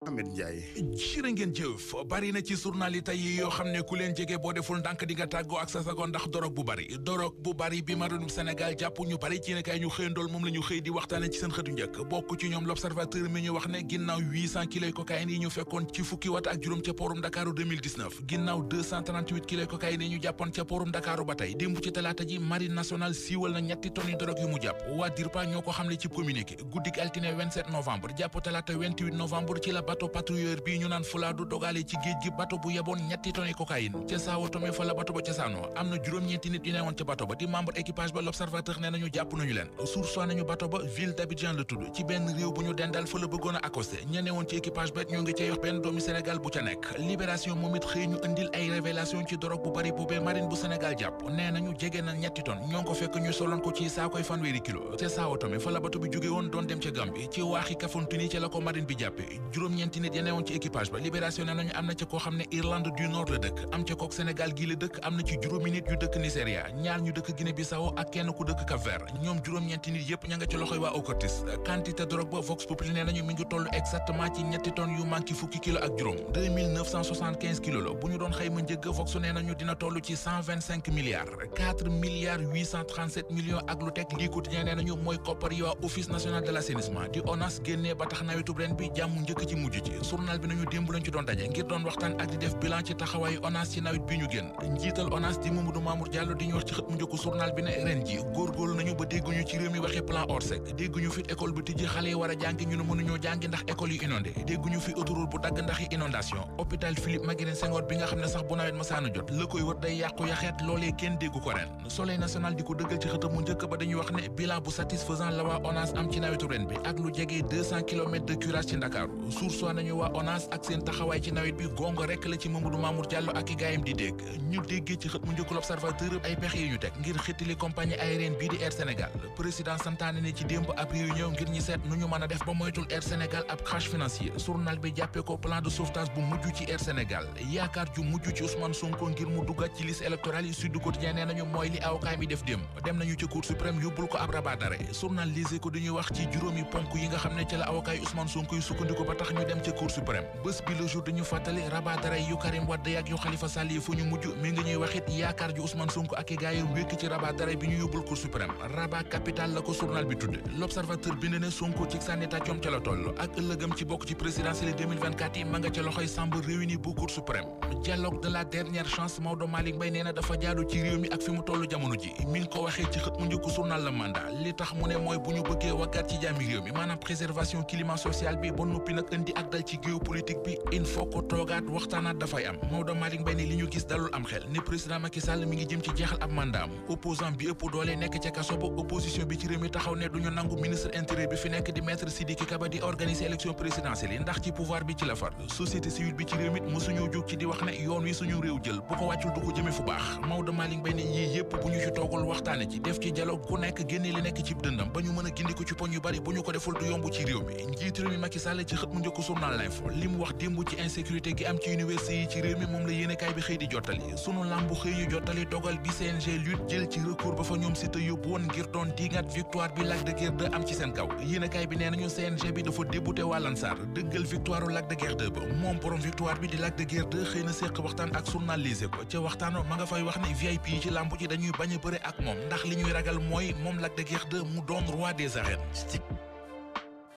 Ahmed Ndiaye. jërë ngeen jëf bari na ci journal yi tey yoo xam ne ku leen jege boo deful ndànk di nga tàggoo ak sa sago ndax dorog bu bari bi maroonum Sénégal jàpp ñu bari ci nekay ñu xëyandool moom la ñu xëy di waxtaane ci seen xëtu njëkk bokk ci ñoom l'observateur mi ñu wax ne ginnaaw 800 kilos cocaïne yi ñu fekkoon ci fukki wat ak juróom ca poorum Dakaaru 2019 ginnaaw 238 kilos cocaïne yi ñu jàppoon ca poorum Dakaaru ba tey démb ci talaata ji marine nationale siiwal na ñetti tonnes dorog yu mu jàpp waa DIRPA ñoo ko xamle ci communiqué guddik altine 27 novembre jàpp talaata 28 novembre ci la bateau patrouilleur bi ñu naan Fulaadu dogale ci géej gi bateau bu yeboon ñetti tonnes cocaïne ca Sao Tomé fa la bateau ba cosaanoo am na juróom-ñeenti nit yu newoon ca bateau ba di membre équipage ba l'observateur nee nañu jàpp nañu leen source nañu bateau ba ville d'Abidjan la tudd ci benn réew bu ñu dendal fa la bëggoon a accosté ña newoon ci équipage ba ñoo ngi cay yox benn doomi Sénégal bu ca nekk libération moom it xëy ñu indil ay révélation ci dorog bu bari boobee marine bu Sénégal jàpp nee nañu jege na ñetti tonnes ñoo ngi ko fekk ñu soloon ko ci saakoy fanweeri kilo ca Sao Tomé fa la bateau bi jóge woon doon dem ca Gambie ci waaxi Kafountine ca la ko marine bi jàppe juróom-ñeenti nit ya newoon ci équipage ba libération nee nañu am na ca koo xam ne Irlande du Nord la dëkk am ca kook Sénégal gii la dëkk am na ci juróomi nit yu dëkk Nigeria ñaar ñu dëkk Guinée Bissau ak kenn ku dëkk Cap-Vert ñoom juróom-ñeenti nit yépp ña nga ci loxoy waa OCRTIS quantité drogue ba Vox Populi nee nañu mi ngi toll exactement ci ñetti tonnes yu manqué fukki kilo ak juróom 2975 kilos la bu ñu doon xayma njëgg Vox nee nañu dina toll ci 125 milliards 4 milliards 837 millions ak lu teg lii quotidien nee nañu mooy koppar yi waa office national de l'assainissement di ONAS génnee ba tax nawetub ren bi jàmm njëkk ci mujj ci journal bi nañu démb lañ ci doon daje ngir doon waxtaan ak di def bilan ci taxawaayu ONAS ci nawet bi ñu génn njiital ONAS di Mamadou Mamour Diallo di ñu wax ci xët mu njëkk journal bi ne ren ji góorgóorlu nañu ba dégguñu ci réew mi waxee plan Orsec dégguñu fi école bi tijji xale yi war a jàngi ñu ne mënuñoo jàngi ndax école yi inondé dégguñu fi autoroute bu dagg ndax yi inondation hôpital Philippe Maguilène Senghor bi nga xam ne sax bu nawet masaana jot la koy wër day yàqu yaxeet loolee kenn déggu ko ren Soleil national di ko dëggal ci xëtam mu njëkk ba dañuy wax ne bilan bu satisfaisant la waa ONAS am ci nawetu ren bi ak lu jege 200 kilomètres de curage ci Ndakaaru source nañu waa ONAS ak seen taxawaay ci nawet bi gongo rek la ci Mamadou Mamour Diallo ak i gaayam di dégg ñu déggee ci xët mu njëkk l'Observateur ay pexe yi ñu teg ngir xëttali compagnie aérienne bii di Air Sénégal président santaane ne ci démb ab réunion ngir ñi seet nu ñu mën a def ba moytul Air Sénégal ab crash financier journal bi jàppee ko plan de sauvetage bu mujj ci Air Sénégal yaakaar ju mujj ci Ousmane Sonko ngir mu duggaat ci liste électorale yi Sud Quotidien nee nañu mooy li avocat mi def démb dem nañu ci Cour suprême yóbbul ko ab rabat d'arrêt journal Les Échos dañuy wax ci juróomi ponk yi nga xam ne ci la avocat yi Ousmane Sonko yi sukkandiku ba tax ñu dem ci Cour suprême bés bi le jour dañu fàttali rabat d'arrêt yu Karim Wade ak yu Khalifa Sall yi fu ñu mujj mi ngi ñuy waxit yaakaar ju Ousmane Sonko ak i gaayam wékk ci rabat d'arrêt bi ñu yóbbul Cour suprême rabat capital la ko journal bi tudde l'Observateur bind ne Sonko ci sànni tàccoom ca la toll ak ëllëgam ci bokk ci présidentielle 2024 yi ma nga ca loxoy chambre réunie bu Cour suprême dialogue de la dernière chance Maodo Malick Mbaye nee na dafa jaadu ci réew mi ak fi mu tollu jamono ji mi ngi ko waxee ci xët mu njëkk journal La Mandat li tax mu ne mooy bu ñu bëggee waggaat ci jàmmi réew mi maanaam préservation climat social bi ba noppi nag indi ak dal ci géopolitique bi il faut que toogaat waxtaanaat dafay am Maodo Malick Mbaye ne li ñu gis dalul am xel ne président Macky Sall mi ngi jëm ci jeexal ab mandaam opposant bi ëpp doole nekk ca kaso ba opposition bi ci réew mi taxaw ne duñu nangu ministre intérieur bi fi nekk di maître Sidiki Kaba di organiser élection présidentielle yi ndax ci pouvoir bi ci la far société civile bi ci réew mi mësuñoo jóg ci di wax ne yoon wi suñu réew jël bu ko wàccul du ko jëme fu baax Maodo Malick Mbaye ne yii yépp bu ñu ci toogul waxtaane ci def ci dialogue ku nekk génne li nekk ci dëndam ba ñu mën a gindi ko ci poñ yu bari bu ñu ko deful du yomb ci réew mi njiit réew mi Macky Sall ci xët mu njëkk journal L'Info li mu wax démb ci insécurité gi am ci université yi ci réew mi moom la yéenekaay bi xëy di jottali sunu lambu xëy ñu jottali dogal bi CNG lutte jël ci recours ba fa ñoom Siteu yóbbu woon ngir doon diingat victoire bi Lac de Guiers 2 am ci seen kaw yéenekaay bi nee nañu CNG bi dafa débouté waa Lansar dëggal victoire Lac de Guiers 2 ba moom borom victoire bi di Lac de Guiers 2 xëy na séq waxtaan ak journal Les Échos ca waxtaan ma nga fay wax ne VIP yi ci lambu ji dañuy bañ a bëre ak moom ndax li ñuy ragal mooy moom Lac de Guiers 2 mu doon roi des arènes